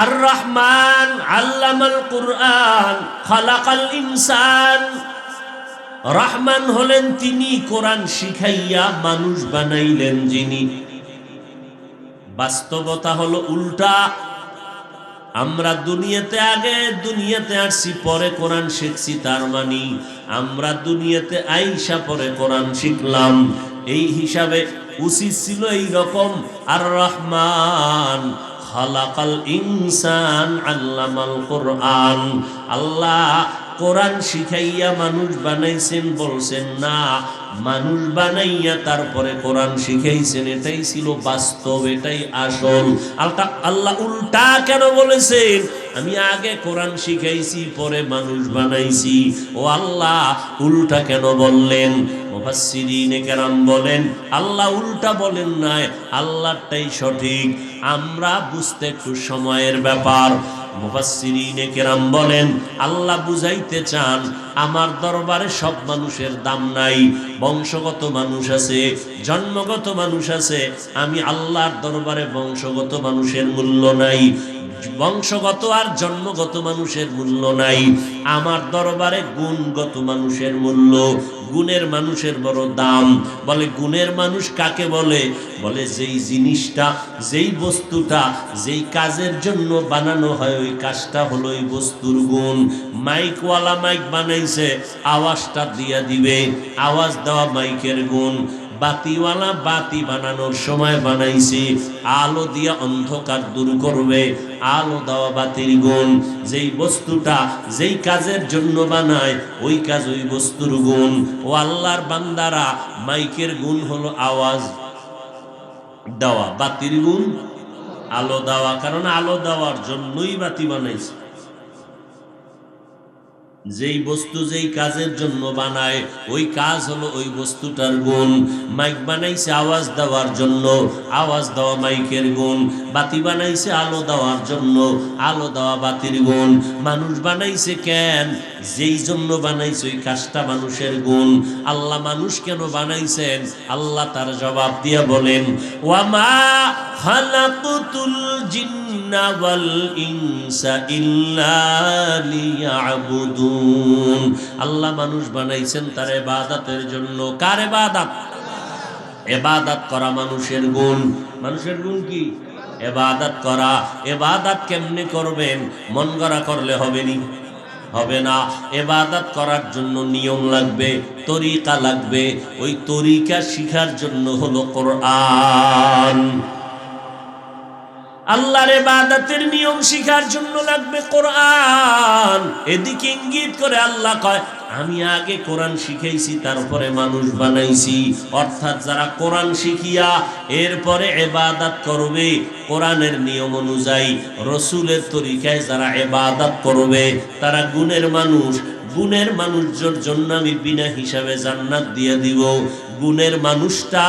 আর রহমান আল্লামাল কুরআন খালাকাল ইনসান। রহমান হলেন তিনি, কোরআন শিখাইয়া মানুষ বানাইলেন যিনি। বাস্তবতা হলো উল্টা। আমরা দুনিয়াতে আসছি, পরে কোরআন শিখছি। তার মানে আমরা দুনিয়াতে আইসা পরে কোরআন শিখলাম। এই হিসাবে উচিত ছিল এই রকম, আর রহমান খালাকাল ইনসান আল্লামাল কুরআন। আল্লাহ কোরআন শিখাইয়া মানুষ বানাইছেন বলছেন না, মানুষ বানাইয়া তারপরে কোরআন শিখাইছেন। এটাই ছিল বাস্তব, এটাই আসল। আল্লাহ উল্টা কেন বলেছেন? আমি আগে কোরআন শিখাইছি পরে মানুষ বানাইছি। ও আল্লাহ উল্টা কেন বললেন? মুফাসসিরিনে কেরাম বলেন আল্লাহ উল্টা বলেন নাই, আল্লাহটাই সঠিক। আমরা বুঝতে একটু সময়ের ব্যাপার। মুফাসসিরিনে কেরাম বলেন আল্লাহ বুঝাইতে চান আমার দরবারে সব মানুষের দাম নাই। বংশগত মানুষ আছে, জন্মগত মানুষ আছে, আমি আল্লাহর দরবারে বংশগত মানুষের মূল্য নাই, বংশগত আর জন্মগত মানুষের মূল্য নাই। আমার দরবারে গুণগত মানুষের মূল্য, গুণের মানুষের বড় দাম। বলে গুণের মানুষ কাকে বলে? বলে যেই জিনিসটা, যেই বস্তুটা, যেই কাজের জন্য বানানো হয় ওই কাজটা হলো ওই বস্তুর গুণ। মাইকওয়ালা মাইক বানাইছে, আওয়াজটা দিয়া দিবে, আওয়াজ দেওয়া মাইকের গুণ। বাতিওয়ালা বাতি বানানোর সময় বানাইছে, আলো দিয়া অন্ধকার দূর করবে, আলো দেওয়া বাতির গুণ। যেই বস্তুটা যেই কাজের জন্য বানায় ওই কাজ ওই বস্তুর গুণ। ও আল্লাহর বান্দারা, মাইকের গুণ হলো আওয়াজ দেওয়া, বাতির গুণ আলো দেওয়া। কারণ আলো দেওয়ার জন্যই বাতি বানাইছে। যেই বস্তু যেই কাজের জন্য বানায় ওই কাজ হলো ওই বস্তুটার গুণ। মাইক বানাইছে আওয়াজ দেওয়ার জন্য, আওয়াজ দেওয়া মাইকের গুণ। বাতি বানাইছে আলো দেওয়ার জন্য, আলো দেওয়া বাতির গুণ। মানুষ বানাইছে কেন? যেই জন্য বানাইছে ওই কাজটা মানুষের গুণ। আল্লাহ মানুষ কেন বানাইছেন? আল্লাহ তার জবাব দিয়া বলেন ওয়ামা খালাকুতুল জিন্না ওয়াল ইনসা ইল্লা লিয়াবুদুন। আল্লাহ মানুষ বানাইছেন তার ইবাদতের জন্য। কার ইবাদত? ইবাদত করা মানুষের গুণ। মানুষের গুণ কি? ইবাদত করা। ইবাদত কেমনে করবেন? মন গড়া করলে হবে নি? হবে না। ইবাদত করার জন্য নিয়ম লাগবে, তরিকা লাগবে। ওই তরিকা শিখার জন্য হলো কোরআন। আল্লাহর ইবাদতের নিয়ম শিখার জন্য লাগবে কোরআন। এদিকে ইঙ্গিত করে আল্লাহ কয় আমি আগে কোরআন শিখাইছি তারপরে মানুষ বানাইছি। অর্থাৎ যারা কোরআন শিখিয়া এরপরে ইবাদত করবে কোরআনের নিয়ম অনুযায়ী, রসুলের তরিকায় যারা ইবাদত করবে তারা গুণের মানুষ। গুণের মানুষের জন্য আমি বিনা হিসাবে জান্নাত দিয়ে দিব। গুণের মানুষটা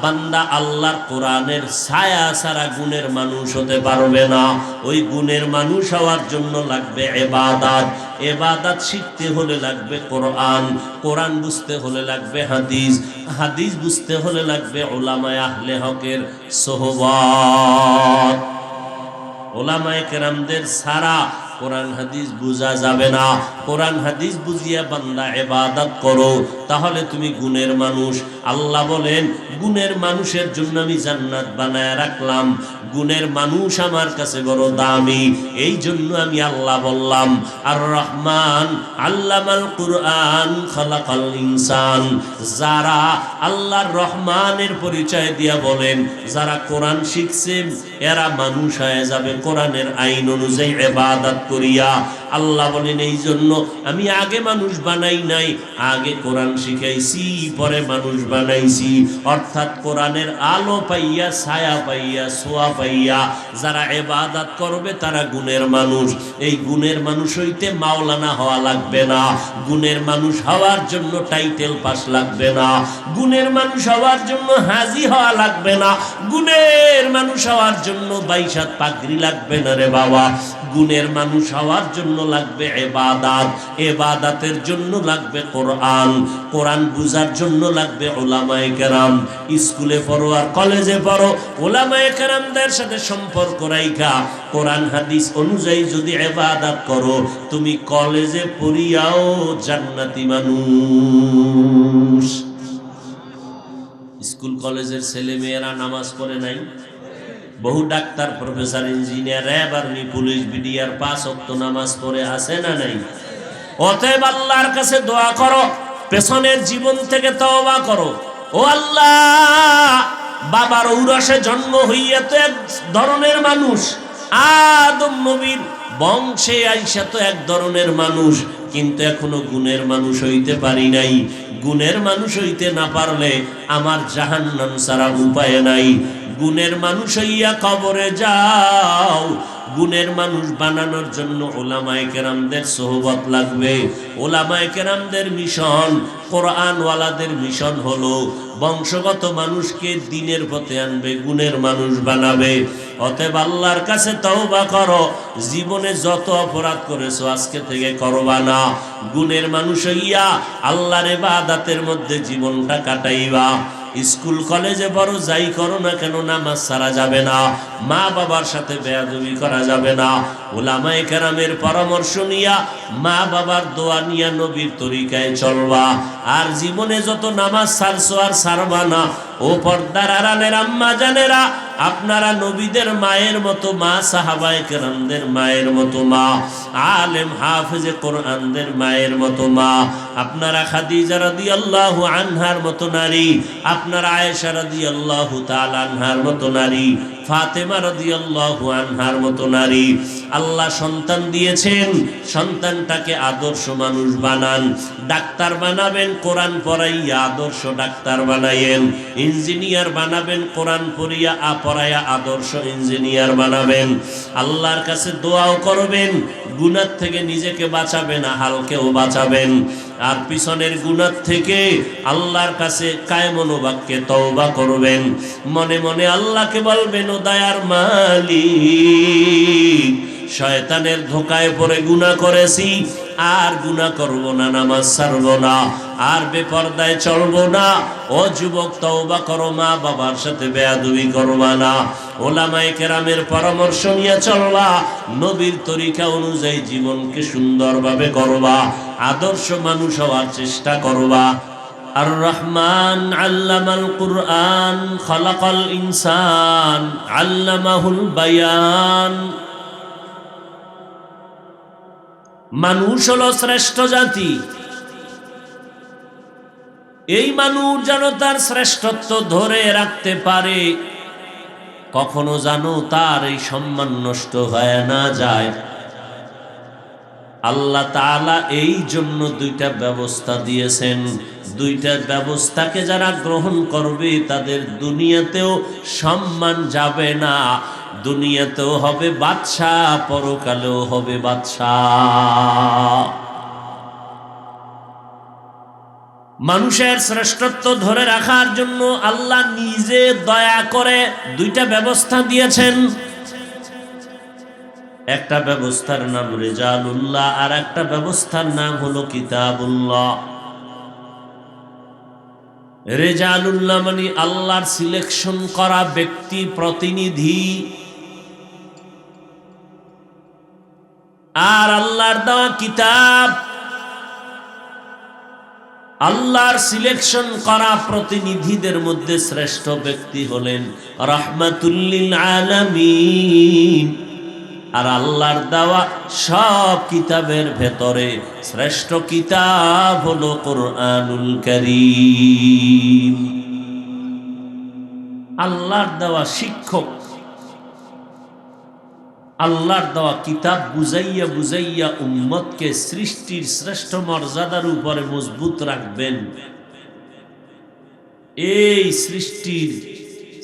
বান্দা আল্লাহর কোরআনের ছায়া ছাড়া গুণের মানুষ হতে পারবে না। ওই গুণের মানুষ হওয়ার জন্য লাগবে ইবাদত। ইবাদত শিখতে হলে লাগবে কোরআন, কোরআন বুঝতে হলে লাগবে হাদিস, হাদিস বুঝতে হলে লাগবে উলামায়ে আহলে হকের সোহবত। উলামায়ে কেরামদের ছাড়া কোরআন হাদিস বুঝা যাবে না। কোরআন হাদিস বুঝিয়া বান্দা ইবাদত করো, তাহলে তুমি গুণের মানুষ। আল্লাহ বলেন গুণের মানুষের জন্য আমি জান্নাত বানায় রাখলাম। গুণের মানুষ আমার কাছে বড় দামি। এই জন্য আমি আল্লাহ বললাম আর রহমান আল্লামাল কুরআন খালাকাল ইনসান। যারা আল্লাহর রহমানের পরিচয় দিয়া বলেন, যারা কোরআন শিখছেন এরা মানুষ হয়ে যাবে কোরআনের আইন অনুযায়ী ইবাদত করিয়া। আল্লাহ বলেন এই জন্য আমি আগে মানুষ বানাই নাই, আগে কোরআন শিখাইছি পরে মানুষ বানাইছি। অর্থাৎ কোরআনের আলো পাইয়া, ছায়া পাইয়া, ছোঁয়া পাইয়া যারা ইবাদত করবে তারা গুণের মানুষ। এই গুণের মানুষ হইতে মাওলানা হওয়া লাগবে না। গুণের মানুষ হওয়ার জন্য টাইটেল পাস লাগবে না। গুণের মানুষ হওয়ার জন্য হাজি হওয়া লাগবে না। গুণের মানুষ হওয়ার জন্য 22 হাত পাগড়ি লাগবে না রে বাবা। গুণের মানুষ মানুষ হওয়ার জন্য লাগবে ইবাদত, ইবাদতের জন্য লাগবে কোরআন, কোরআন বুঝার জন্য লাগবে উলামায়ে কেরাম। স্কুলে পড়ো আর কলেজে পড়ো, উলামায়ে কেরামদের সাথে সম্পর্ক রাইখা কোরআন হাদিস অনুযায়ী যদি ইবাদত করো, তুমি কলেজে পড়িয়াও জান্নাতি মানুষ। স্কুল কলেজের ছেলে মেয়েরা নামাজ পড়ে নাই? বহু doctor, professor, engineer, RAB, army, police, BDR 5 ওয়াক্ত নামাজ পড়ে আছে না নাই? অতএব আল্লাহর কাছে দোয়া করো, পেছনের জীবন থেকে তওবা করো। ও আল্লাহ, বাবার ঔরসে জন্ম হইয়া তো এক ধরনের মানুষ, আদম নবীর বংশে আইসা তো এক ধরনের মানুষ, কিন্তু এখনো গুণের মানুষ হইতে পারি নাই। গুণের মানুষ হইতে না পারলে আমার জাহান্নাম ছাড়া উপায় নাই। গুণের মানুষ হইয়া কবরে যাও। গুণের মানুষ বানানোর জন্য উলামায়ে কেরামদের সোহবত লাগবে। উলামায়ে কেরামদের মিশন, কোরআনওয়ালাদের মিশন হলো বংশগত মানুষকে দ্বীনের পথে আনবে, গুণের মানুষ বানাবে। অতএব আল্লাহর কাছে তওবা করো, জীবনে যত অপরাধ করেছো আজকে থেকে করবা না। গুণের মানুষ হইয়া আল্লাহর ইবাদতের মধ্যে জীবনটা কাটাইবা। স্কুল কলেজে বড় যাই করো না কেন, নামাজ ছাড়া যাবে না, মা বাবার সাথে বেয়াদবি করা যাবে না। উলামায়ে কেরামের পরামর্শ নিয়া, মা বাবার দোয়া নিয়া নবীর তরিকায় চলবা। আর জীবনে যত নামাজ ছাড়ছো আর ছাড়বা না। ও পর্দার আড়ালের আম্মা জানেরা, আপনারা নবীদের মায়ের মতো মা, সাহাবায়ে কেরামদের মায়ের মতো মা, আলেম হাফেজে কোরআনদের মায়ের মতো মা, আপনারা খাদিজা রাদিয়াল্লাহু আনহার মতো নারী, আপনারা আয়েশা রাদিয়াল্লাহু তাআলা আনহার মতো নারী, ফাতেমা রাদিয়াল্লাহু আনহার মতো নারী। আল্লাহ সন্তান দিয়েছেন, সন্তানটাকে আদর্শ মানুষ বানান। ডাক্তার বানাবেন, কোরআন পড়াইয়া আদর্শ ডাক্তার বানাইয়েন। ইঞ্জিনিয়ার বানাবেন, কোরআন পড়াইয়া আদর্শ ইঞ্জিনিয়ার বানাবেন। আল্লাহর কাছে দোয়াও করবেন, গুনাহ থেকে নিজেকে বাঁচাবেন, আহালকেও বাঁচাবেন। আর পিছনের গুনাহ থেকে আল্লাহর কাছে কায়মন বাক্যে তওবা করবেন। মনে মনে আল্লাহকে বলবেন, ও দয়ার মালিক, শয়তানের ধোকায় পড়ে গুনাহ করেছি, আর গুনাহ করব না, নামাজ ছাড়ব না, আর বেপরদায় চলব না। ও যুবক, তওবা করো, মা বাবার সাথে বেয়াদবি করবা না, উলামায়ে কেরামের পরামর্শ নিয়ে চলবা, নবীর তরিকা অনুযায়ী জীবনকে সুন্দরভাবে করবা, আদর্শ মানুষ হওয়ার চেষ্টা করবা। আর রহমান আল্লামাল কুরআন, খালাকাল ইনসান, আল্লামাহুল বায়ান। মানুষ হলো শ্রেষ্ঠ জাতি। এই মানুষ যেন তার শ্রেষ্ঠত্ব ধরে রাখতে পারে, কখনো যেন তার এই সম্মান নষ্ট হয়ে না যায়। আল্লাহ তাআলা এই জন্য দুইটা ব্যবস্থা দিয়েছেন। দুইটা ব্যবস্থাকে যারা গ্রহণ করবে তাদের দুনিয়াতেও সম্মান যাবে না, দুনিয়াতেও হবে বাদশাহ, পরকালেও হবে বাদশাহ। মানুষের শ্রেষ্ঠত্ব ধরে রাখার জন্য আল্লাহ নিজে দয়া করে দুইটা ব্যবস্থা দিয়েছেন। একটা ব্যবস্থার নাম রিজালুল্লাহ, আর একটা ব্যবস্থার নাম হলো কিতাবুল্লাহ। রিজালুল্লাহ মানে আল্লাহর সিলেকশন করা ব্যক্তি, প্রতিনিধি। আর আল্লাহর দেওয়া কিতাব, আল্লাহর সিলেকশন করা প্রতিনিধিদের মধ্যে শ্রেষ্ঠ ব্যক্তি হলেন রাহমাতুল লিল আলামিন। আর আল্লাহর দেওয়া সব কিতাবের ভেতরে শ্রেষ্ঠ কিতাব হলো কোরআনুল কারীম। আল্লাহর দেওয়া শিক্ষক, আল্লাহর দেওয়া কিতাব বুঝাইয়া বুঝাইয়া উম্মতকে সৃষ্টির শ্রেষ্ঠ মর্যাদার উপরে মজবুত রাখবেন। এই সৃষ্টির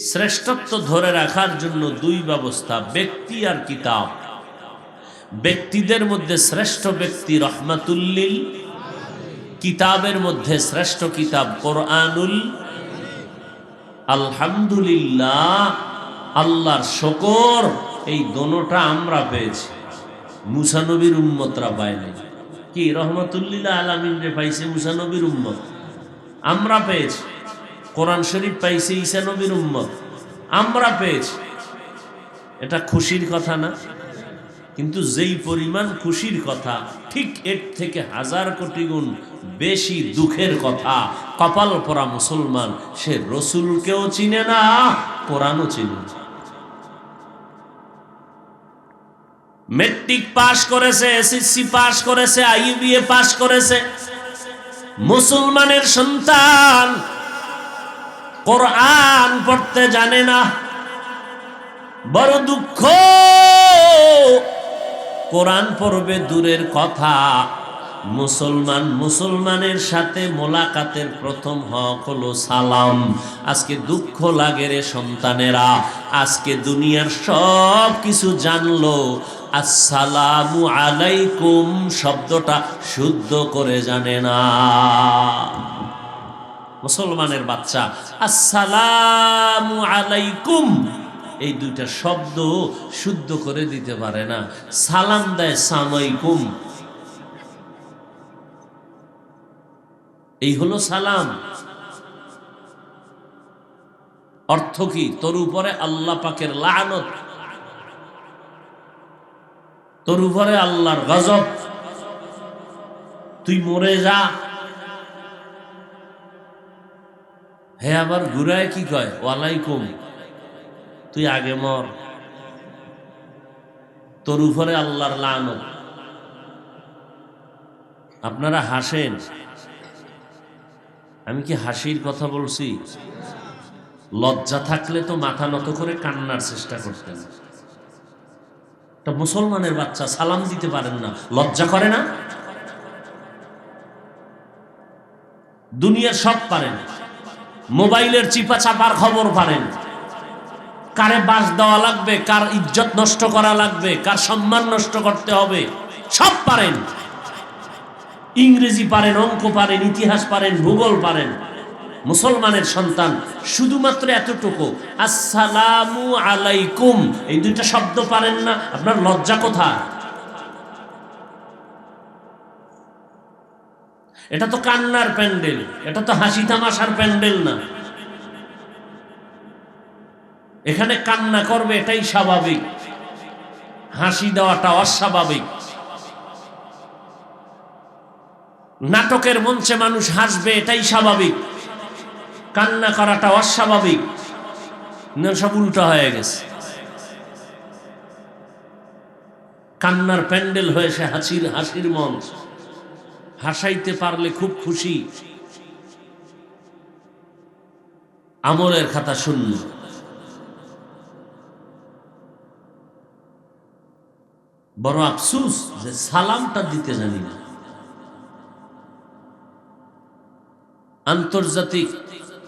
শ্রেষ্ঠত্ব ধরে রাখার জন্য দুই ব্যবস্থা, ব্যক্তি আর কিতাব। ব্যক্তিদের মধ্যে শ্রেষ্ঠ ব্যক্তি রহমাতুল লিল, কিতাবের মধ্যে শ্রেষ্ঠ কিতাব কোরআনুল। আলহামদুলিল্লাহ, আল্লাহর শুকর, এই দোনোটা আমরা পেয়েছি। মুসা নবীর উম্মতরা পায় নাই। কি রহমাতুল্লিল আলামিন রে পাইছে মুসা নবীর উম্মত, আমরা পেয়েছি। কোরআন শরীফ পাইছে ঈসা নবীর উম্মত, আমরা পেয়েছি। এটা খুশির কথা না? কিন্তু যেই পরিমাণ খুশির কথা, ঠিক এর থেকে 1000 কোটি গুণ বেশি দুঃখের কথা। কপাল পরা মুসলমান, সে রসুলকেও চিনে না, কোরআনও চিনে না। মেট্রিক পাশ করেছে, এসএসসি পাশ করেছে, আইবিএ পাশ করেছে, মুসলমানের সন্তান কোরআন পড়তে জানে না। বড় দুঃখ। কোরআন পড়বে দূরের কথা, মুসলমানের সাথে মোলাকাতের প্রথম হক হলো সালাম। আজকে দুঃখ লাগে রে সন্তানেরা, আজকে দুনিয়ার সব কিছু জানলো, আসসালামু আলাইকুম শব্দটা শুদ্ধ করে জানে না। মুসলমানের বাচ্চা আসসালামু আলাইকুম এই দুইটা শব্দ শুদ্ধ করে দিতে পারে না। সালাম দেয় সালামালাইকুম, এই হলো সালাম। অর্থ কি? তোর উপরে আল্লাহ পাকের লানত, তোর উপরে আল্লাহর গজব, তুই মরে যা। হে আবার ঘুরায় কি কয়? ওয়ালাইকুম, তুই আগে মর, তোর উপরে আল্লাহর লানত। আপনারা হাসেন, আমি কি হাসির কথা বলছি? লজ্জা থাকলে তো মাথা নত করে কান্নার চেষ্টা করতেন। তা মুসলমানের বাচ্চা সালাম দিতে পারেন না, লজ্জা করে না? দুনিয়ার সব পারেন, মোবাইলের চিপা চাপার খবর পারেন, কারে বাস দেওয়া লাগবে, কার ইজ্জত নষ্ট করা লাগবে, কার সম্মান নষ্ট করতে হবে, সব পারেন। ইংরেজি পারেন, অঙ্ক পারেন, ইতিহাস পারেন, ভূগোল পারেন। মুসলমানের সন্তান শুধুমাত্র এতটুকু আসসালামু আলাইকুম এই দুইটা শব্দ পারেন না, আপনার লজ্জা কোথায়? এটা তো কান্নার প্যান্ডেল, এটা তো হাসি তামাশার প্যান্ডেল না। এখানে কান্না করবে এটাই স্বাভাবিক, হাসি দেওয়াটা অস্বাভাবিক। নাটকের মঞ্চে মানুষ হাসবে এটাই স্বাভাবিক, কান্না করাটা অস্বাভাবিক। সব উল্টা হয়ে গেছে, কান্নার প্যান্ডেল হয়েছে হাসির মঞ্চ। হাসাইতে পারলে খুব খুশি, আমলের খাতা শূন্য। বড় আফসোস যে সালামটা দিতে জানি না। আন্তর্জাতিক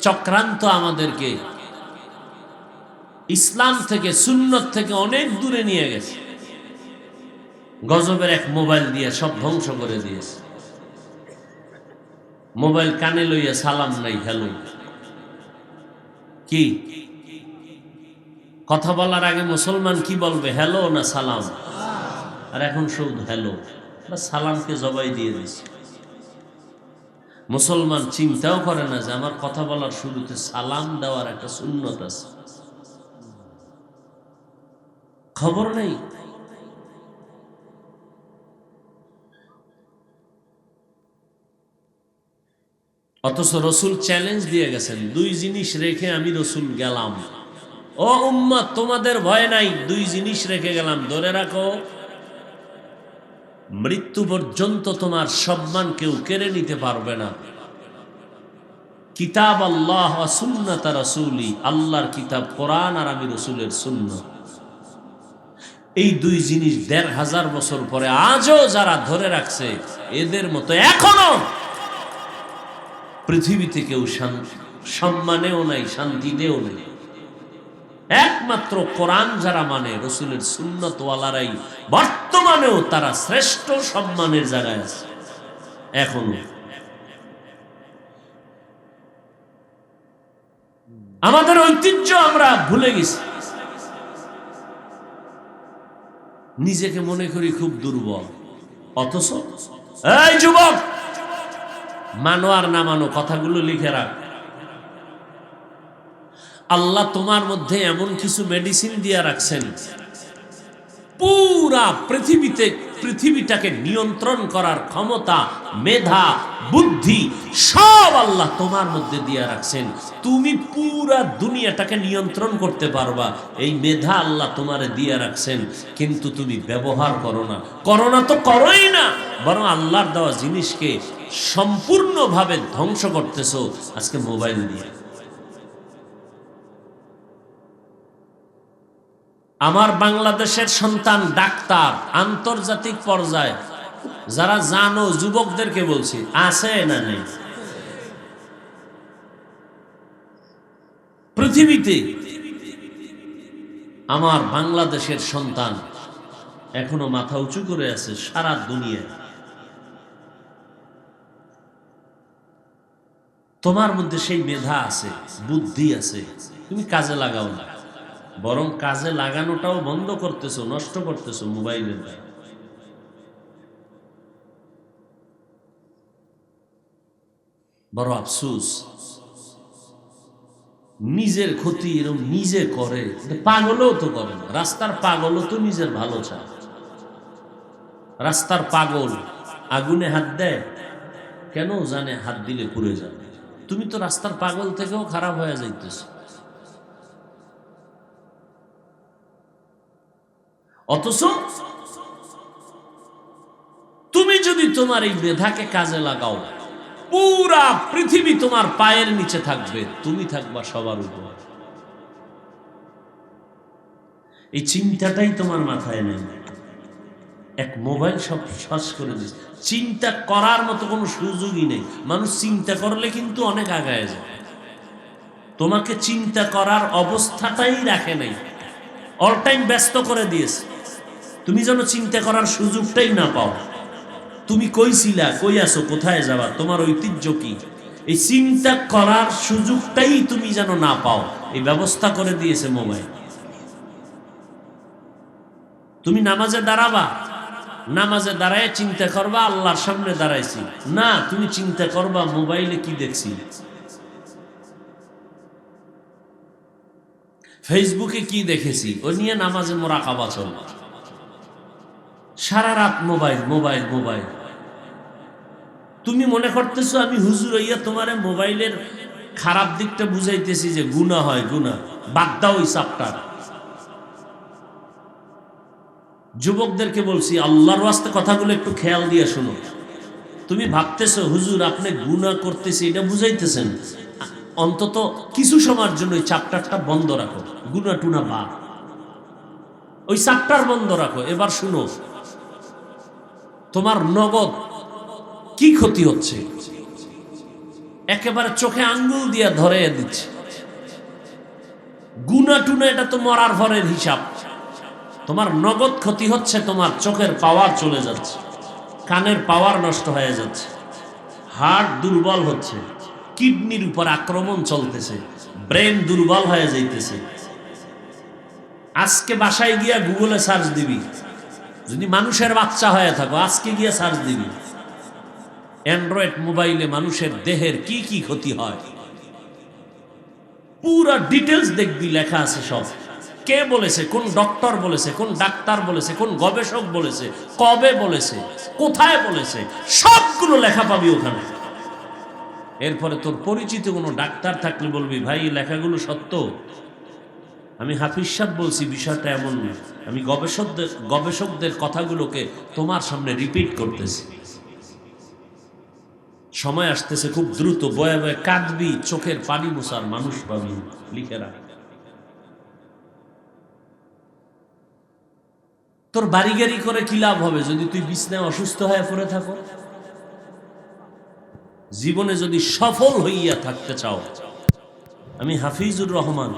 চক্রান্ত আমাদেরকে ইসলাম থেকে, সুন্নত থেকে অনেক দূরে নিয়ে গেছে। গজবের এক মোবাইল দিয়ে সব ধ্বংস করে দিয়েছে। মোবাইল কানে লইয়া সালাম নাই, হ্যালো। কি কথা বলার আগে মুসলমান কি বলবে? হ্যালো না সালাম? আর এখন শুধু হ্যালো বা সালামকে জবাই দিয়ে দিয়েছে। মুসলমান চিন্তাও করে না যে আমার কথা বলার শুরুতে সালাম দেওয়ার একটা সুন্নত আছে, খবর নেই। অথচ রসুল চ্যালেঞ্জ দিয়ে গেছেন, দুই জিনিস রেখে আমি রসুল গেলাম। ও উম্মত, তোমাদের ভয় নাই, দুই জিনিস রেখে গেলাম, ধরে রাখো। মৃত্যু পর্যন্ত তোমার সম্মান কেউ কেড়ে নিতে পারবে না। কিতাব আল্লাহ ওয়া সুন্নাত রাসূলি, আল্লাহর কিতাব কোরআন আর আমি রসুলের সুন্নাত। এই দুই জিনিস ১৫০০ বছর পরে আজও যারা ধরে রাখছে, এদের মতো এখনো পৃথিবীতে কেউ সম্মানেও নাই, শান্তিতেও নেই। একমাত্র কোরআন যারা মানে, রসুলের সুন্নতওয়ালারাই বর্তমানেও তারা শ্রেষ্ঠ সম্মানের জায়গায় আছে। এখনো আমাদের ঐতিহ্য আমরা ভুলে গেছি। নিজেকে মনে করি খুব দুর্বল, অথচ এই যুবক, মানো আর না মানো, কথাগুলো লিখে রাখ। আল্লাহ তোমার মধ্যে এমন কিছু মেডিসিন দিয়ে রাখছেন, পুরা পৃথিবীটাকে নিয়ন্ত্রণ করার ক্ষমতা, মেধা, বুদ্ধি সব আল্লাহ তোমার মধ্যে দিয়ে রাখছেন। তুমি পুরা দুনিয়াটাকে নিয়ন্ত্রণ করতে পারবা, এই মেধা আল্লাহ তোমারে দিয়ে রাখছেন। কিন্তু তুমি ব্যবহার করো না তো করোই না, বরং আল্লাহর দেওয়া জিনিসকে সম্পূর্ণভাবে ধ্বংস করতেছো আজকে মোবাইল দিয়ে। আমার বাংলাদেশের সন্তান ডাক্তার, আন্তর্জাতিক পর্যায়ে, যারা জানো, যুবকদেরকে বলছি, আছে না নেই? পৃথিবীতে আমার বাংলাদেশের সন্তান এখনো মাথা উঁচু করে আছে সারা দুনিয়ায়। তোমার মধ্যে সেই মেধা আছে, বুদ্ধি আছে, তুমি কাজে লাগাও না, বরং কাজে লাগানোটাও বন্ধ করতেছো, নষ্ট করতেছো মোবাইলের দ্বারা। বড় আফসোস, নিজের ক্ষতি এরকম নিজে করে, পাগলও তো করে না। রাস্তার পাগলও তো নিজের ভালো চায়। রাস্তার পাগল আগুনে হাত দেয় কেন? জানে হাত দিলে পুড়ে যাবে। তুমি তো রাস্তার পাগল থেকেও খারাপ হয়ে যাইতেছ। অথচ তুমি যদি তোমার এই মেধাকে কাজে লাগাও, পুরা পৃথিবী তোমার পায়ের নিচে থাকবে, তুমি থাকবা সবার উপর। এই চিন্তাটাই তোমার মাথায় নেই। এক মোবাইল সব শ্বাস করে দিচ্ছে। চিন্তা করার মতো কোনো সুযোগই নেই। মানুষ চিন্তা করলে কিন্তু অনেক আগায় যায়। তোমাকে চিন্তা করার অবস্থাটাই রাখে নাই, অল টাইম ব্যস্ত করে দিয়েছে। তুমি যেন চিন্তা করার সুযোগটাই না পাও। তুমি কই ছিলা, কই আছো, কোথায় যাবা, তোমার ঐতিহ্য কি, এই চিন্তা করার সুযোগটাই তুমি যেন না পাও, এই ব্যবস্থা করে দিয়েছে মোবাইল। তুমি নামাজে দাঁড়াবা, নামাজে দাঁড়ায় চিন্তা করবা আল্লাহর সামনে দাঁড়াইছি না, তুমি চিন্তা করবা মোবাইলে কি দেখছি, ফেসবুকে কি দেখেছি, ও নিয়ে নামাজে মোরাকাবা চলবে। সারা রাত মোবাইল মোবাইল মোবাইল। তুমি মনে করতেছো আমি হুজুর হইয়া তোমারে মোবাইলের খারাপ দিকটা বুঝাইতেছি যে গুনাহ হয়, গুনাহ বাদ দাও ওই চাপটার। যুবকদেরকে বলছি, আল্লাহর ওয়াস্তে কথাগুলো একটু খেয়াল দিয়ে শুনো। তুমি ভাবতেছো হুজুর আপনি গুনাহ করতেছি এটা বুঝাইতেছেন, অন্তত কিছু সময়ের জন্য ওই চ্যাপ্টারটা বন্ধ রাখো, গুনাহ টুনা বাদ, ওই চ্যাপ্টার বন্ধ রাখো। এবার শুনো, তোমার নগদ কি ক্ষতি হচ্ছে, একেবারে চোখে আঙ্গুল দিয়ে ধরে দিচ্ছে। গুনাহ টুনা এটা তো মরার পরের হিসাব। তোমার নগদ ক্ষতি হচ্ছে, তোমার চোখের পাওয়ার চলে যাচ্ছে, কানের পাওয়ার নষ্ট হয়ে যাচ্ছে, হার্ট দুর্বল হচ্ছে, কিডনির উপর আক্রমণ চলতেছে, ব্রেন দুর্বল হয়ে যাইতেছে। আজকে বাসায় গিয়া গুগলে সার্চ দিবি, যদি মানুষের বাচ্চা হয়ে থাকো আজকে গিয়া সার্চ দিবি অ্যান্ড্রয়েড মোবাইলে মানুষের দেহের কি কি ক্ষতি হয়, পুরা ডিটেলস দেখবি, লেখা আছে সব। কে বলেছে, কোন ডক্টর বলেছে, কোন ডাক্তার বলেছে, কোন গবেষক বলেছে, কবে বলেছে, কোথায় বলেছে, সবগুলো লেখা পাবি ওখানে। এরপরে তোর পরিচিত কোনো ডাক্তার থাকলে বলবি ভাই এই লেখাগুলো সত্য। আমি হাফিজ সাহেব বলছি, বিষয়টা এমন না, আমি গবেষকদের কথাগুলোকে তোমার সামনে রিপিট করতেছি। সময় আসতেছে খুব দ্রুত, বয়ে বয়ে কাঁদবি, চোখের পানি মোছার মানুষ পাবি, লিখে রাখ। তোর বাড়ি গাড়ি করে কি লাভ হবে যদি তুই বিছনায় অসুস্থ হয়ে পড়ে থাকো? জীবনে যদি সফল হইয়া থাকতে চাও, আমি হাফিজুর রহমান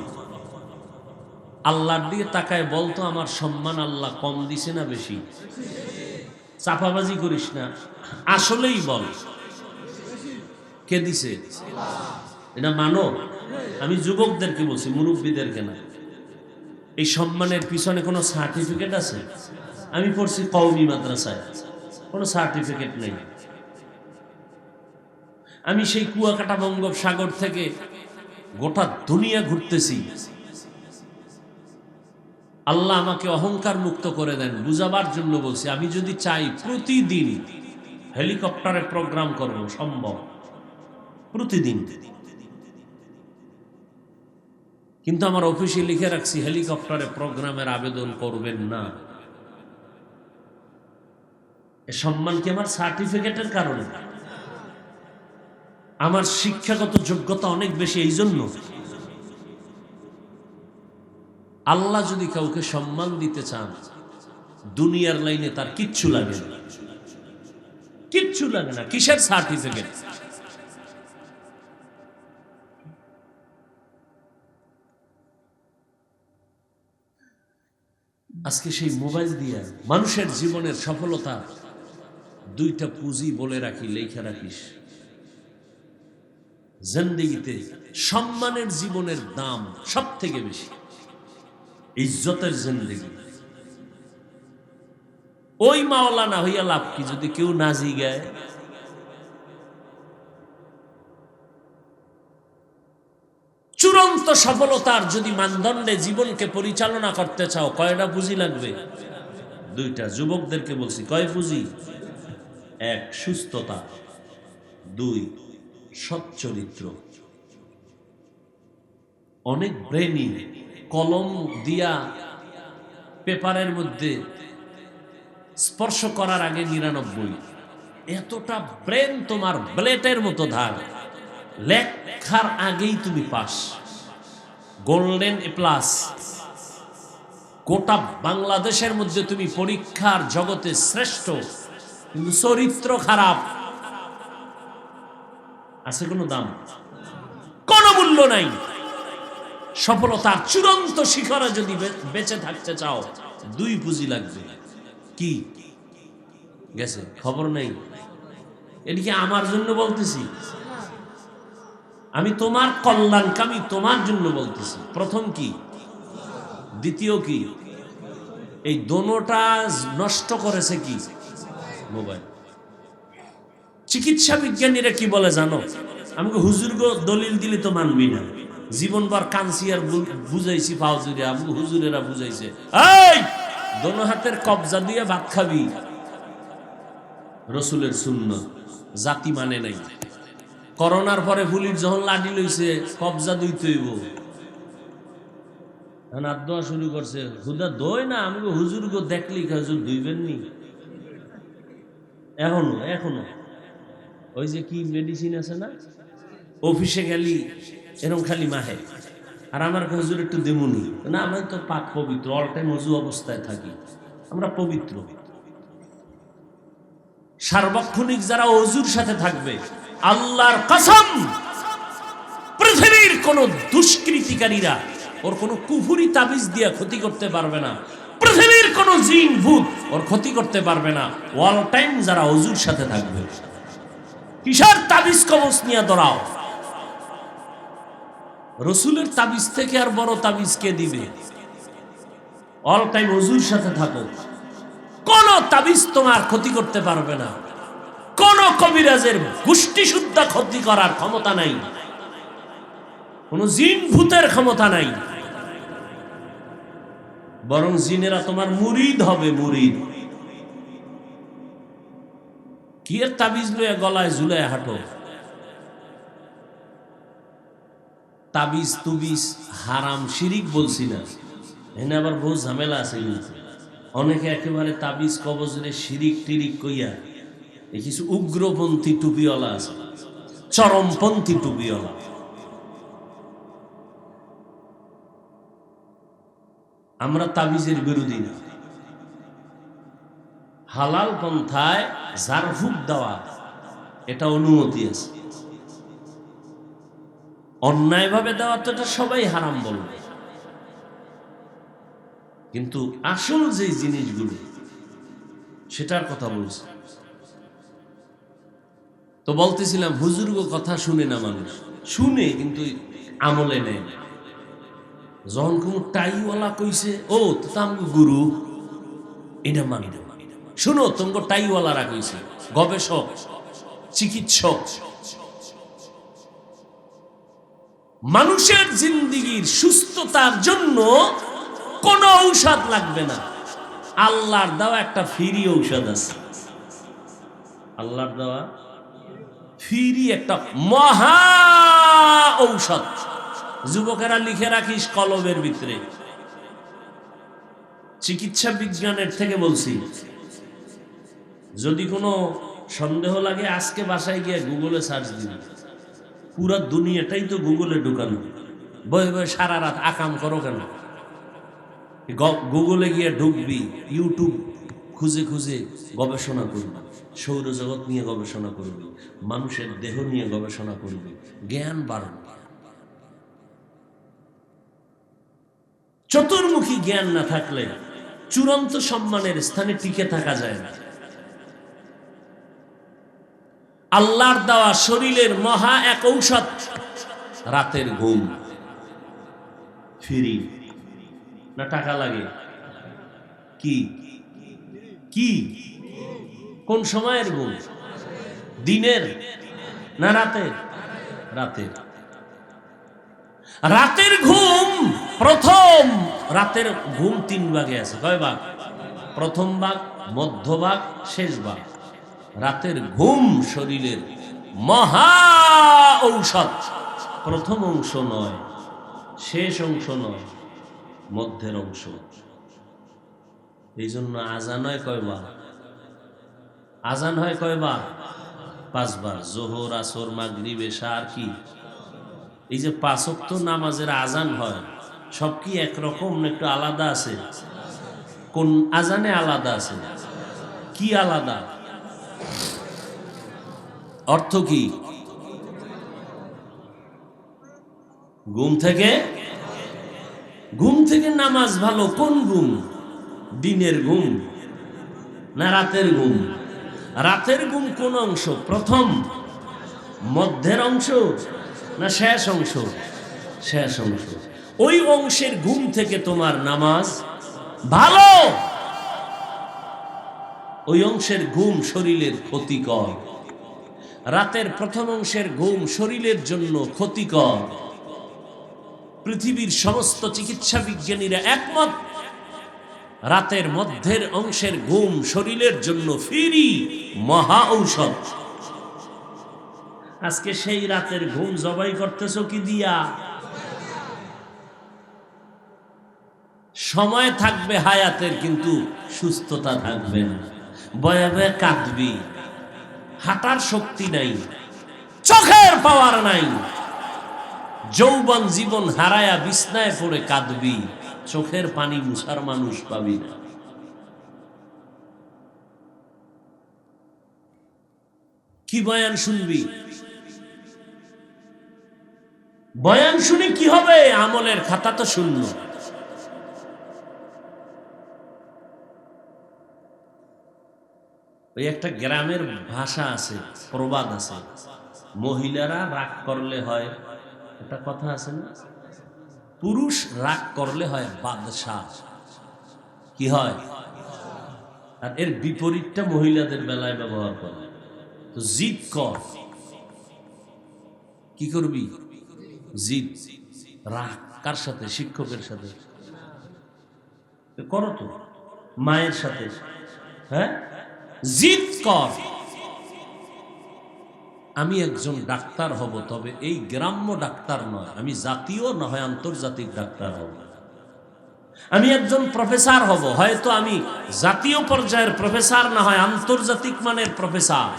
আল্লাহর দিকে তাকায় বলতো, আমার সম্মান আল্লাহ কম দিছে না বেশি? চাপাবাজি করিস না, আসলেই বল কে দিছে, এটা মানো। আমি যুবকদেরকে বলছি, মুরব্বীদেরকে না। এই সম্মানের পিছনে কোনো সার্টিফিকেট আছে? আমি পড়ছি কওমি মাদ্রাসায়, কোনো সার্টিফিকেট নেই। আমি সেই কুয়াকাটা বঙ্গোপসাগর থেকে গোটা দুনিয়া ঘুরতেছি। আল্লাহ আমাকে অহংকার মুক্ত করে দেন, বুঝাবার জন্য বলছি। আমি যদি চাই প্রতিদিন হেলিকপ্টারে প্রোগ্রাম করব, সম্ভব প্রতিদিন। কিন্তু আমার অফিসে লিখে রাখছি হেলিকপ্টারে প্রোগ্রামের আবেদন করবেন না। এ সম্মান কি আমার সার্টিফিকেটের কারণে? আমার শিক্ষাগত যোগ্যতা অনেক বেশি। এই জন্য আল্লাহ যদি কাউকে সম্মান দিতে চান, দুনিয়ার লাইনে তার কিচ্ছু লাগে না, কিচ্ছু লাগে না। কিসের সার্টিফিকেট? আজকে সেই মোবাইল দিয়ে মানুষের জীবনের সফলতা দুইটা পুঁজি বলে রাখি, লেখা রাখিস। জিন্দেগিতে সম্মানের জীবনের দাম সব থেকে বেশি, ইজ্জতের জিন্দেগি। ওই মাওলানা হইয়া লাভ কি যদি কেউ না জিগায়? চূড়ান্ত সফলতার যদি মানদণ্ডে জীবনকে পরিচালনা করতে চাও, কয়টা পুঁজি লাগবে? দুইটা। যুবকদেরকে বলছি, কয় পুঁজি? এক, সুস্থতা। দুই, সৎ চরিত্র। অনেক ব্রেনি কলম দিয়া পেপারের মধ্যে স্পর্শ করার আগে 99। এতটা ব্রেন তোমার ব্লেটের মতো ধার, লেখার আগেই তুমি পাস, গোল্ডেন এ প্লাস। গোটা বাংলাদেশের মধ্যে তুমি পরীক্ষার জগতে শ্রেষ্ঠ, কিন্তু চরিত্র খারাপ, আছে কোনো দাম? কোনো মূল্য নাই। সফলতার চূড়ান্ত শিখরে যদি বেঁচে থাকতে চাও, দুই পুঁজি লাগবে। কি গেছে খবর নেই? এদিকে আমার জন্য বলতেছি, আমি তোমার কল্যাণকামী, তোমার জন্য বলতেছি। প্রথম কি? দ্বিতীয় কি? এই দোনোটা নষ্ট করেছে কি? মোবাইল। চিকিৎসা বিজ্ঞানীরা কি বলে জানো? আমাকে হুজুর গো দলিল দিলে তো মানবি না। জীবনভর কানসি আর বুঝাইছি ফাউজুরে, আমাকে হুজুরেরা বুঝাইছে, এই দোনো হাতের কবজা দিয়ে ভাত খাবি, রসুলের সুন্নাত, জাতি মানে নাই। করোনার পরে পুলিশ যখন লাঠি লইছে, কবজা দুইতে হইব, হাত দোয়া শুরু করছে। হুদা দই না, আমি হুজুর গো দেখলি হুজুর দুইবেন নি। এখনো এখনো ওই যে কি মেডিসিন আছে না, অফিসে গেলি এরকম খালি মাহে, আর আমার হুজুর একটু দেমুনি না, আমি তো পাক পবিত্র, অল টাইম অজু অবস্থায় থাকি, আমরা পবিত্র। সার্বক্ষণিক যারা অজুর সাথে থাকবে, আল্লাহর কসম, পৃথিবীর কোন দুষ্কৃতিকারীরা ওর কোন কুফুরি তাবিজ দিয়ে ক্ষতি করতে পারবে না। পৃথিবীর কোন জিন ভূত ওর ক্ষতি করতে পারবে না, অল টাইম যারা অজুর সাথে থাকবে। কিসের তাবিজ কবজ নিয়ে দৌড়াও? রসুলের তাবিজ থেকে আর বড় তাবিজ কে দিবে? অল টাইম অজুর সাথে থাকো, কোন তাবিজ তোমার ক্ষতি করতে পারবে না। কোন কবিরাজের গোষ্ঠী শুদ্ধ ক্ষতি করার ক্ষমতা নাই, কোন জিন ভূতের ক্ষমতা নাই। বরং জিনেরা তোমার মুরিদ হবে, মুরিদ। কি এর তাবিজ লইয়া গলায় ঝুলায় হাঁটো? তাবিজ তুবিজ হারাম, শিরিক বলছি না, এনে আবার বহু ঝামেলা আছে। অনেকে একেবারে তাবিজ কবজরে শিরিক টিরিক কইয়া, এই কিছু উগ্রপন্থী টুপিওয়ালা আছে, চরমপন্থী টুপিওয়ালা। আমরা তাবিজের বিরোধী না। হালাল পন্থায় ঝাড়ফুঁক দেওয়া, এটা অনুমতি আছে। অন্যায়ভাবে দেওয়া তো এটা সবাই হারাম বলবে, কিন্তু আসল যে জিনিসগুলো সেটার কথা বলছে। তো বলতেছিলাম, হুজুর্গ কথা শুনে না মানুষ, শুনে কিন্তু আমলে নেয় না। যখন কোন টাইওয়ালা কইছে, ও তো আমি গুরু, এটা মানে শুনো, তোমাকে টাইওয়ালারা কইছে, গবেষক, চিকিৎসক, মানুষের জিন্দিগির সুস্থতার জন্য কোনো ঔষধ লাগবে না। আল্লাহর দেওয়া একটা ফ্রি ঔষধ আছে। আল্লাহর দেওয়া ফ্রি একটা মহা ঔষধ। যুবকেরা লিখে রাখিস কলমের ভিতরে। চিকিৎসা বিজ্ঞানের থেকে বলছি, যদি কোনো সন্দেহ লাগে আজকে বাসায় গিয়ে গুগলে সার্চ দিবি। পুরো দুনিয়াটাই তো গুগলে ঢুকানো। বয়ে বয়ে সারা রাত আকাম করো কেন? গুগলে গিয়ে ঢুকবি, ইউটিউব খুঁজে খুঁজে গবেষণা করবি, সৌরজগৎ নিয়ে গবেষণা করবি, মানুষের দেহ নিয়ে গবেষণা করবি, জ্ঞান বাড়বে। চতুর্মুখী জ্ঞান না থাকলে চূড়ান্ত সম্মানের স্থানে টিকে থাকা যায় না। আল্লাহর দেওয়া শরীরের মহা এক ঔষধ রাতের ঘুম। ফ্রি না টাকা লাগে? কি কি কোন সময়ের ঘুম? দিনের না রাতের? রাতের। রাতের ঘুম প্রথম। রাতের ঘুম 3 ভাগে আছে। কয় ভাগ? প্রথম ভাগ, মধ্যভাগ, শেষ ভাগ। রাতের ঘুম শরীরের মহা ঔষধ। প্রথম অংশ নয়, শেষ অংশ নয়, মধ্যের অংশ। এই জন্য আজান হয় কয়বার? আজান হয় কয়বার? 5 বার। জোহর, আসর, মাগরিব, এশা আর কি? এই যে 5 ওয়াক্ত নামাজের আজান হয়, সব কি একরকম না একটু আলাদা আছে? কোন আজানে আলাদা আছে? কি আলাদা? অর্থ কি? ঘুম থেকে, ঘুম থেকে নামাজ ভালো। কোন ঘুম? দিনের ঘুম না রাতের ঘুম? রাতের ঘুম কোন অংশ? প্রথম, মধ্যের অংশ না শেষ অংশ? শেষ অংশ। ওই অংশের ঘুম থেকে তোমার নামাজ ভালো। ওই অংশের ঘুম শরীরের ক্ষতিকর। রাতের প্রথম অংশের ঘুম শরীরের জন্য ক্ষতিকর। পৃথিবীর সমস্ত চিকিৎসা বিজ্ঞানীরা একমত, রাতের মধ্যের অংশের ঘুম শরীরের জন্য ফ্রি মহা ঔষধ। আজকে সেই রাতের ঘুম জবাই করতেছো কি দিয়া? সময় থাকবে হায়াতের, কিন্তু সুস্থতা থাকবে না। বয়ে বয়ে কাঁদবি, হাঁটার শক্তি নাই, চোখের পাওয়ার নাই। যৌবন জীবন হারায়া বিছনায় পড়ে কাঁদবি, চোখের পানি মুছার মানুষ পাবি না। কি বয়ান শুনবি? বয়ান শুনে কি হবে? আমলের খাতা তো শূন্য। ওই একটা গ্রামের ভাষা আছে, প্রবাদ আছে, মহিলারা রাগ করলে হয়, একটা কথা আছে না, পুরুষ রাগ করলে হয় বাদশাহ। কি হয়? আর এর বিপরীতটা মহিলাদের বেলায় ব্যবহার করে। তো জিদ কর। কি করবি? জিদ। রাগ কার সাথে? শিক্ষকের সাথে করো তো, মায়ের সাথে। হ্যাঁ, জিদ কর। আমি একজন ডাক্তার হব, তবে এই গ্রাম্য ডাক্তার নয়, আমি জাতীয় না হয় আন্তর্জাতিক ডাক্তার হব। আমি একজন প্রফেসর হব, হয়তো আমি জাতীয় পর্যায়ের প্রফেসর না হয় আন্তর্জাতিক মানের প্রফেসর।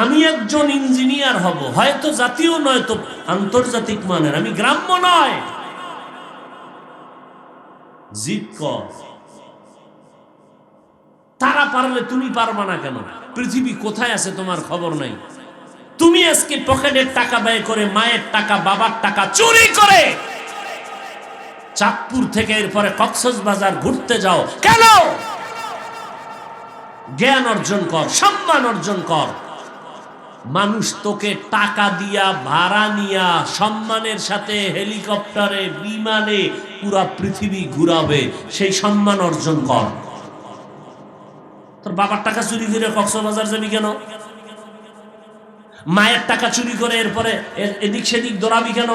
আমি একজন ইঞ্জিনিয়ার হব, হয়তো জাতীয় নয় তো আন্তর্জাতিক মানের, আমি গ্রাম্য নয়। জিদ কর। তারা পারলে তুমি পারবা না কেন? পৃথিবী কোথায় আছে তোমার খবর নাই। তুমি আজকে পকেটের টাকা ব্যয় করে, মায়ের টাকা, বাবার টাকা চুরি করে চাঁদপুর থেকে এরপরে কক্সবাজার ঘুরতে যাও কেন? জ্ঞান অর্জন কর, সম্মান অর্জন কর। মানুষ তোকে টাকা দিয়া, ভাড়া নিয়া, সম্মানের সাথে হেলিকপ্টারে, বিমানে পুরা পৃথিবী ঘুরাবে। সেই সম্মান অর্জন কর। তোর বাবার টাকা চুরি করে কক্সবাজার যাবি কেন? মায়ের টাকা চুরি করে এরপরে এদিক সেদিক দৌড়াবি কেন?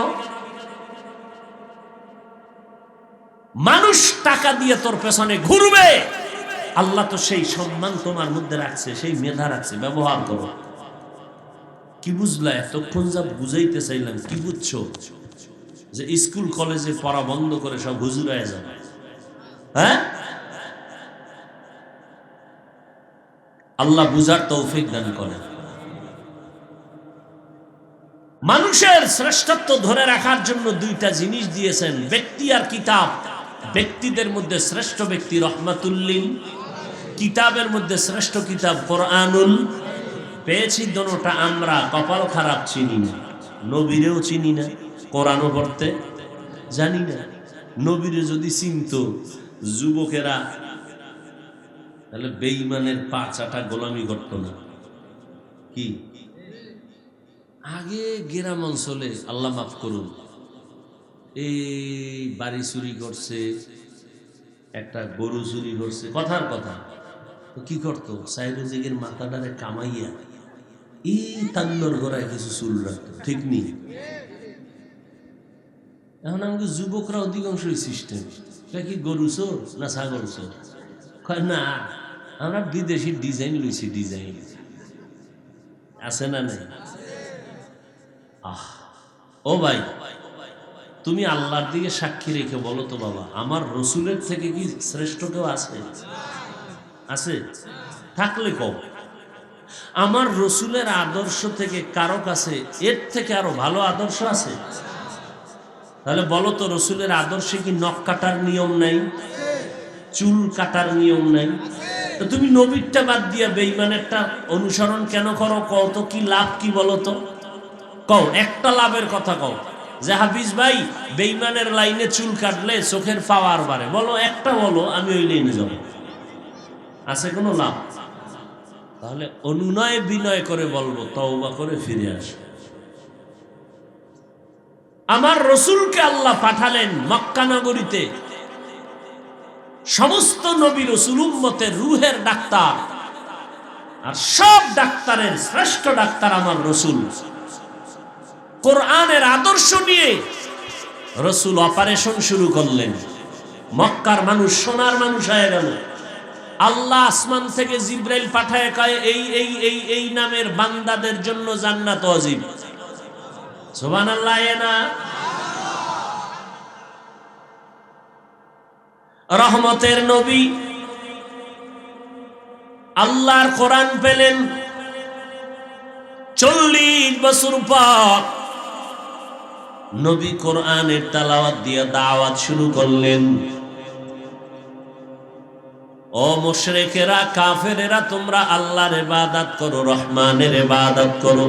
মানুষ টাকা দিয়ে তোর পেছনে ঘুরবে, আল্লাহ তো সেই সম্মান তোমার মধ্যে রাখছে, সেই মেধা রাখছে, ব্যবহার করো। কি বুঝলা? এতক্ষণ যা বুঝাইতে চাইলাম, কি বুঝছো? যে স্কুল কলেজে পড়া বন্ধ করে সব হুজুর হয়ে যাবে? হ্যাঁ, আল্লাহ বুঝার তৌফিক দান করেন। মানুষের শ্রেষ্ঠত্ব ধরে রাখার জন্য দুইটা জিনিস দিয়েছেন, ব্যক্তি আর কিতাব। ব্যক্তিদের মধ্যে শ্রেষ্ঠ ব্যক্তি রহমাতুল্লিল, কিতাবের মধ্যে শ্রেষ্ঠ কিতাব কোরআনুল। পেয়েছি দোনোটা আমরা, কপাল খারাপ চিনি না, নবীরেও চিনি না, কোরআনও পড়তে জানি না। নবীরে যদি চিনত যুবকেরা, তাহলে বেঈমানের পা চাটা গোলামি করত না। কি আগে গ্রাম অঞ্চলে, আল্লাহ মাফ করুন, এই বাড়ি চুরি করছে, একটা গরু চুরি করছে, কথার কথা, কি করতো? সাইরুজিগের মাথাটারে কামাইয়া এই তান্নর গড়ায় কিছু চুল রাখতো, ঠিক নেই? এখন আমাকে যুবকরা অধিকাংশ সিস্টেম, কি গরু চোর না ছাগল চোর? না, আমরা বিদেশি ডিজাইন লইছি, ডিজাইন আছে না নাই? ও ভাই, তুমি আল্লাহর দিকে সাক্ষী রেখে বলো তো বাবা, আমার রসুলের থেকে কি শ্রেষ্ঠ কেউ আছে? আছে? থাকলে কম। আমার রসুলের আদর্শ থেকে কারো কাছে এর থেকে আরো ভালো আদর্শ আছে? তাহলে বলো তো, রসুলের আদর্শে কি নখ কাটার নিয়ম নাই? চুল কাটার নিয়ম নাই? তো তুমি নবীরটা বাদ দিয়া বেঈমানেরটা অনুসরণ কেন করো? কও তো, কি লাভ কি বলো তো? কও, একটা লাভের কথা কও, যে হাফিজ ভাই বেঈমানের লাইনে চুল কাটলে চোখের পাওয়ার বাড়ে, বলো একটা, বলো, আমি ওই লাইনে যাব। আছে কোনো লাভ? তাহলে অনুনয় বিনয় করে বলবো, তওবা করে ফিরে আস। আমার রসুলকে আল্লাহ পাঠালেন মক্কা নগরীতে, সমস্ত নবী রসুল উম্মতের রুহের ডাক্তার, আর সব ডাক্তারের শ্রেষ্ঠ ডাক্তার আমার রসুল। কোরআনের আদর্শ নিয়ে রসুল অপারেশন শুরু করলেন। মক্কার মানুষ সোনার মানুষ হয়ে গেল। আল্লাহ আসমান থেকে জিব্রাইল পাঠায়, কয় এই এই এই এই নামের বান্দাদের জন্য জান্নাত ওয়াজিব। সুবহানাল্লাহ। না, রহমতের নবী, আল্লাহর কোরআন পেলেন 40 বছর পর। নবী কোরআনের তেলাওয়াত দিয়ে দাওয়াত শুরু করলেন। ও মুশরিকেরা, কাফেরেরা, তোমরা আল্লাহর ইবাদত করো, রহমানের ইবাদত করো।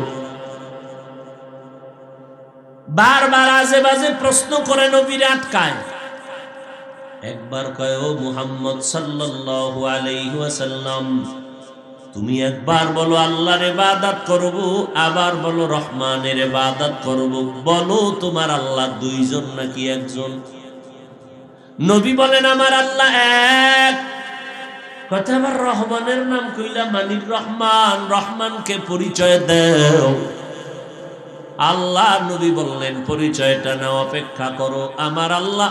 বারবার আজে বাজে প্রশ্ন করে নবীরে আটকায়। একবার কয়, ও মুহাম্মদ সাল্লাল্লাহু আলাইহি ওয়াসাল্লাম, তুমি একবার বলো আল্লাহর ইবাদত করব, আবার বলো রহমানের ইবাদত করব, বলো তোমার আল্লাহ দুইজন নাকি একজন? নবী বলেন, আমার আল্লাহ এক। কথা, আবার রহমানের নাম কইলা মানির রহমান, রহমানকে পরিচয় দাও। আল্লাহ নবী বললেন, পরিচয়টা নাও, অপেক্ষা করো। আমার আল্লাহ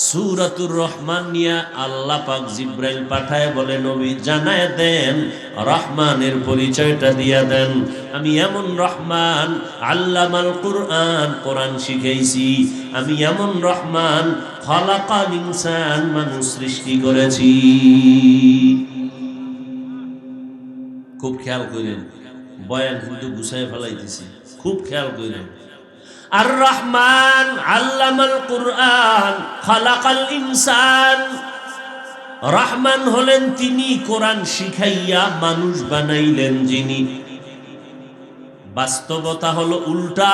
সূরাতুর রহমান নিয়ে আল্লাহ পাক জিব্রাইল পাঠায়, বলে নবী জানায় দেন, রহমানের পরিচয়টা দিয়া দেন। আমি এমন রহমান, আল্লামাল কুরআন, কোরআন শিখাইছি। আমি এমন রহমান, খলাকাল ইনসান, মানুষ সৃষ্টি করেছি। খুব খেয়াল করেন, বয়ান কিন্তু গুছায় ফেলাইতেছি, খুব খেয়াল করেন। আর রহমান আল্লামাল কুরআন খালাকাল ইনসান। রহমান হলেন তিনি, কোরআন শিখাইয়া মানুষ বানাইলেন যিনি। বাস্তবতা হলো উল্টা।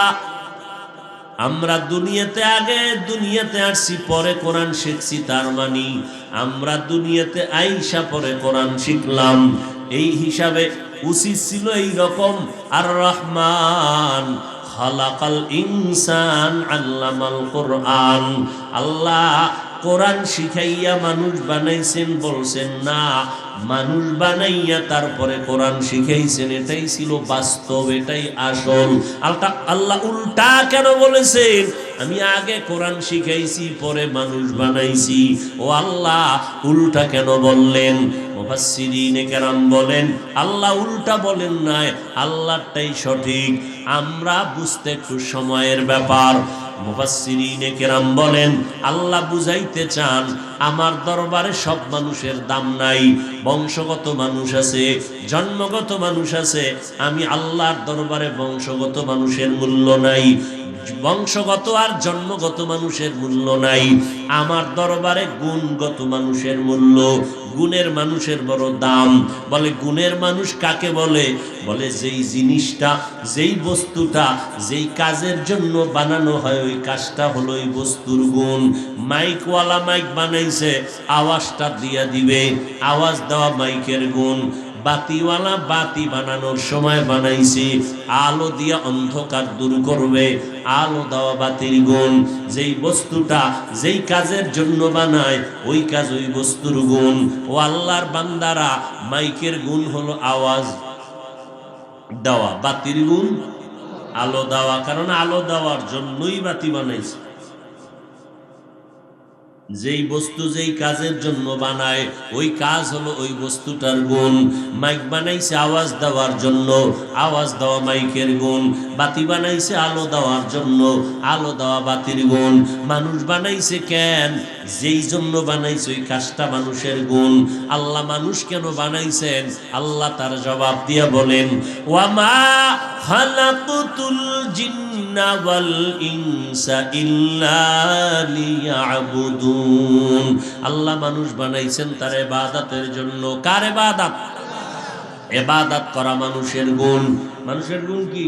আমরা দুনিয়াতে আগে দুনিয়াতে আসছি, পরে কোরআন শিখছি। তার মানে আমরা দুনিয়াতে আইসা পরে কোরআন শিখলাম। এই হিসাবে উচিত ছিল এই রকম, আর রহমান খালাকাল ইনসান আল্লামাল কুরআন। আল্লাহ কোরআন শিখাইয়া মানুষ বানাইছেন বলছেন না, মানুষ বানাইয়া তারপরে কোরআন শিখাইছেন। এটাই ছিল বাস্তব, এটাই আসল। আল্লাহ উল্টা কেন বলেছেন আমি আগে কোরআন শিখাইছি পরে মানুষ বানাইছি? ও আল্লাহ উল্টা কেন বললেন? মুফাসসিরিনে কেরাম বলেন আল্লাহ উল্টা বলেন নাই, আল্লাহটাই সঠিক। আমরা বুঝতে একটু সময়ের ব্যাপার। মুফাসসিরিনে কেরাম বলেন আল্লাহ বুঝাইতে চান আমার দরবারে সব মানুষের দাম নাই। বংশগত মানুষ আছে, জন্মগত মানুষ আছে, আমি আল্লাহর দরবারে বংশগত মানুষের মূল্য নাই, বংশগত আর জন্মগত মানুষের মূল্য নাই। আমার দরবারে গুণগত মানুষের মূল্য, গুণের মানুষের বড় দাম। বলে গুণের মানুষ কাকে বলে? বলে যেই জিনিসটা, যেই বস্তুটা, যেই কাজের জন্য বানানো হয় ওই কাজটা হলো ওই বস্তুর গুণ। মাইকওয়ালা মাইক বানাইছে, আওয়াজটা দিয়া দিবে, আওয়াজ দেওয়া মাইকের গুণ। বাতিওয়ালা বাতি বানানোর সময় বানাইছে, আলো দিয়া অন্ধকার দূর করবে, আলো দেওয়া বাতির গুণ। যেই বস্তুটা যেই কাজের জন্য বানায় ওই কাজ ওই বস্তুর গুণ। ও আল্লাহর বান্দারা, মাইকের গুণ হলো আওয়াজ দেওয়া, বাতির গুণ আলো দেওয়া। কারণ আলো দেওয়ার জন্যই বাতি বানাইছে। যেই বস্তু যেই কাজের জন্য বানায় ওই কাজ হলো ওই বস্তুটার গুণ। মাইক বানাইছে আওয়াজ দেওয়ার জন্য, আওয়াজ দেওয়া মাইকের গুণ। বাতি বানাইছে আলো দেওয়ার জন্য, আলো দেওয়া বাতির গুণ। মানুষ বানাইছে কেন? যেই জন্য বানাইছে ওই কাজটা মানুষের গুণ। আল্লাহ মানুষ কেন বানাইছেন? আল্লাহ তার জবাব দিয়া বলেন ওয়ামা খালাকুতুল জিন্না ওয়াল ইনসা ইল্লা লিয়াবুদুন। আল্লাহ মানুষ বানাইছেন তার ইবাদতের জন্য। কার ইবাদত? ইবাদত করা মানুষের গুণ। মানুষের গুণ কি?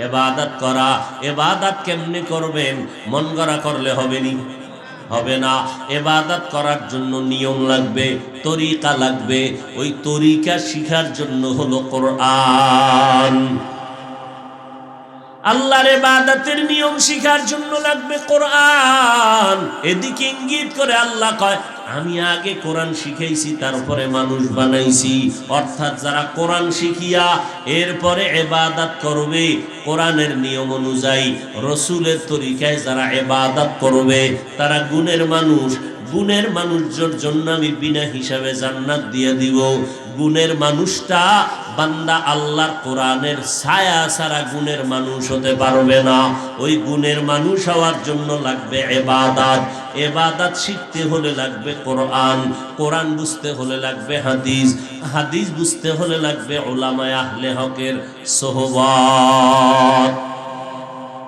ইবাদত করা। ইবাদত কেমনে করবেন? মন গড়া করলে হবে নি? হবে না। ইবাদত করার জন্য নিয়ম লাগবে, তরিকা লাগবে। ওই তরিকা শিখার জন্য হলো কোরআন। আল্লাহর ইবাদতের নিয়ম শিখার জন্য লাগবে কোরআন। এদিকে ইঙ্গিত করে আল্লাহ কয় আমি আগে কোরআন শিখাইছি তারপরে মানুষ বানাইছি। অর্থাৎ যারা কোরআন শিখিয়া এরপরে ইবাদত করবে কোরআনের নিয়ম অনুযায়ী, রসুলের তরিকায় যারা ইবাদত করবে তারা গুণের মানুষ। গুণের মানুষের জন্য আমি বিনা হিসাবে জান্নাত দিয়ে দিব। গুণের মানুষটা বান্দা আল্লাহর কোরআনের ছায়া ছাড়া গুণের মানুষ হতে পারবে না। ওই গুণের মানুষ হওয়ার জন্য লাগবে ইবাদত। ইবাদত শিখতে হলে লাগবে কোরআন, কোরআন বুঝতে হলে লাগবে হাদিস, হাদিস বুঝতে হলে লাগবে উলামায়ে আহলে হকের সোহবত।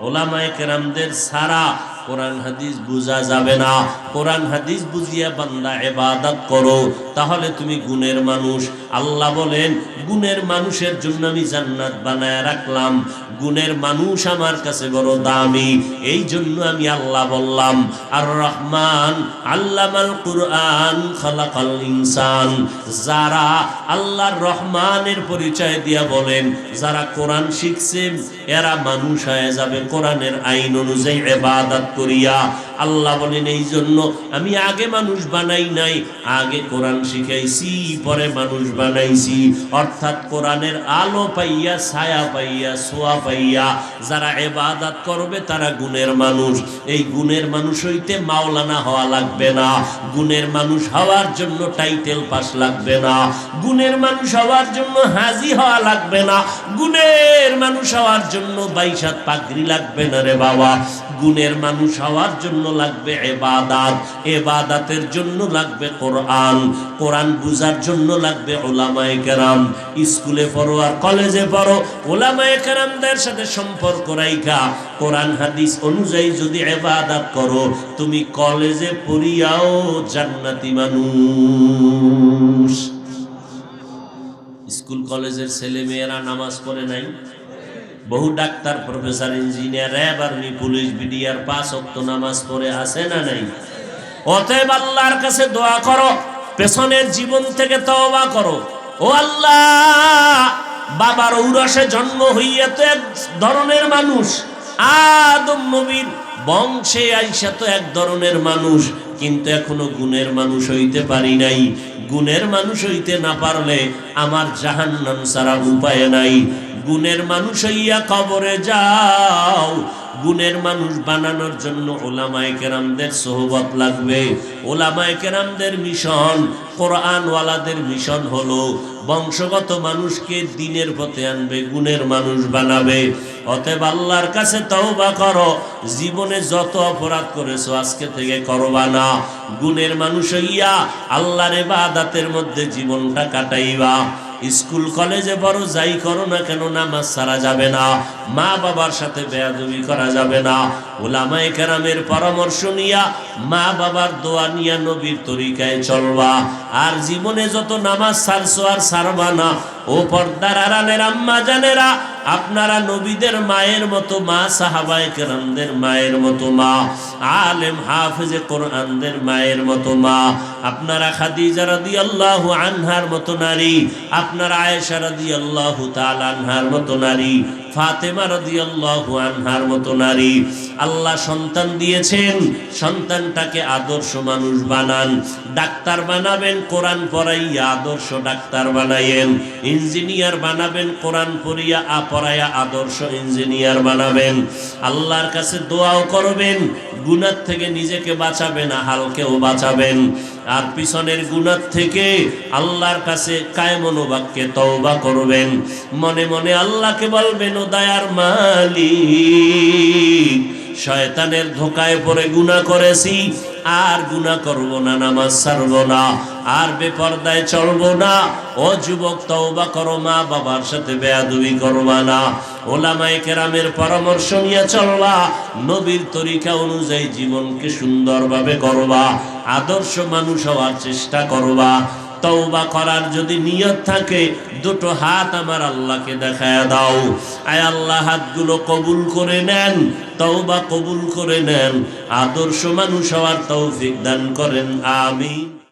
উলামায়ে কেরামদের ছাড়া কোরআন হাদিস বুঝা যাবে না। কোরআন হাদিস বুঝিয়া বান্দা ইবাদত করো, তাহলে তুমি গুণের মানুষ। আল্লাহ বলেন গুণের মানুষের জন্য আমি জান্নাত বানায় রাখলাম। গুণের মানুষ আমার কাছে বড় দামি, এই জন্য আমি আল্লাহ বললাম আর রহমান আল্লামাল কুরআন খালাকাল ইনসান। যারা আল্লাহর রহমানের পরিচয় দিয়া বলেন, যারা কোরআন শিখছেন এরা মানুষ হয়ে যাবে কোরআনের আইন অনুযায়ী ইবাদত করিয়া। আল্লাহ বলেন এই জন্য আমি আগে মানুষ বানাই নাই, আগে কোরআন শিখাইছি পরে মানুষ বানাইছি। অর্থাৎ কোরআনের আলো পাইয়া, ছায়া পাইয়া, ছোঁয়া পাইয়া যারা ইবাদত করবে তারা গুণের মানুষ। এই গুণের মানুষ হইতে মাওলানা হওয়া লাগবে না। গুণের মানুষ হওয়ার জন্য টাইটেল পাস লাগবে না। গুণের মানুষ হওয়ার জন্য হাজি হওয়া লাগবে না। গুণের মানুষ হওয়ার জন্য 22 পাগড়ি লাগবে না রে বাবা। গুণের মানুষ হওয়ার জন্য লাগবে ইবাদত, ইবাদতের জন্য লাগবে কোরআন, কোরআন বুঝার জন্য লাগবে উলামায়ে কেরাম। স্কুলে পড়ো আর কলেজে পড়ো, উলামায়ে কেরামদের সাথে সম্পর্ক রাইখা কোরআন হাদিস অনুযায়ী যদি ইবাদত করো, তুমি কলেজে পড়িয়াও জান্নাতি মানুষ। স্কুল কলেজের ছেলে মেয়েরা নামাজ পড়ে নাই? বহু doctor, professor, engineer, RAB, army, police, BDR 5 ওয়াক্ত নামাজ পড়ে আছে না নাই? অতএব আল্লাহর কাছে দোয়া করো, পেছনের জীবন থেকে তওবা করো। ও আল্লাহ, বাবার ঔরসে জন্ম হইয়া তো এক ধরনের মানুষ, আদম নবীর বংশে আইসা তো এক ধরনের মানুষ, কিন্তু এখনো গুণের মানুষ হইতে পারি নাই। গুণের মানুষ হইতে না পারলে আমার জাহান্নাম ছাড়া উপায় নাই। গুণের মানুষ হইয়া কবরে যাও। গুণের মানুষ বানানোর জন্য ওলামায়ে কেরামদের সোহবত লাগবে। ওলামায়ে কেরামদের মিশন, কোরআনওয়ালাদের মিশন হলো বংশগত মানুষকে দ্বীনের পথে আনবে, গুণের মানুষ বানাবে। অতএব আল্লাহর কাছে তওবা করো, জীবনে যত অপরাধ করেছো আজকে থেকে করবা না। গুণের মানুষ হইয়া আল্লাহর ইবাদতের মধ্যে জীবনটা কাটাইবা। স্কুল কলেজে বড় যাই করো না কেন, নামাজ ছাড়া যাবে না, মা বাবার সাথে বেয়াদবি করা যাবে না। উলামায়ে কেরামের পরামর্শ নিয়া, মা বাবার দোয়া নিয়া নবীর তরিকায় চলবা। আর জীবনে যত নামাজ ছাড়ছো আর ছাড়বা না। ও পর্দার আড়ালের আম্মা জানেরা, আপনারা নবীদের মায়ের মতো মা, সাহাবায়ে কেরামদের মায়ের মতো মা, আলেম হাফেজে কোরআনদের মায়ের মতো মা, আপনারা খাদিজা রাদিয়াল্লাহু আনহার মতো নারী, আপনারা আয়েশা রাদিয়াল্লাহু তাআলা আনহার মতো নারী, ফাতেমা রাদিয়াল্লাহু আনহার মতো নারী। আল্লাহ সন্তান দিয়েছেন, সন্তানটাকে আদর্শ মানুষ বানান। ডাক্তার বানাবেন, কোরআন পড়াইয়া আদর্শ ডাক্তার বানাইয়েন। ইঞ্জিনিয়ার বানাবেন, কোরআন পড়াইয়া আদর্শ ইঞ্জিনিয়ার বানাবেন। আল্লাহর কাছে দোয়াও করবেন, গুনাহ থেকে নিজেকে বাঁচাবেন, আহালকেও বাঁচাবেন। আর পিছনের গুনাহ থেকে আল্লাহর কাছে কায়মন বাক্যে তওবা করবেন। মনে মনে আল্লাহকে বলবেন, ও দয়ার মালিক, শয়তানের ধোকায় পড়ে গুনাহ করেছি, আর গুনাহ করব না, নামাজ ছাড়ব না, আর বেপরদায় চলব না। ও যুবক, তওবা করো, মা বাবার সাথে বেয়াদবি করবা না, ওলামায়ে কেরামের পরামর্শ নিয়ে চলবা, নবীর তরিকা অনুযায়ী জীবনকে সুন্দরভাবে করবা, আদর্শ মানুষ হওয়ার চেষ্টা করবা। তওবা করার যদি নিয়ত থাকে, দুটো হাত আমার আল্লাহকে দেখায়া দাও। আয় আল্লাহ, হাতগুলো কবুল করে নেন, তওবা কবুল করে নেন, আদর্শ মানুষ হওয়ার তৌফিক দান করেন। আমিন।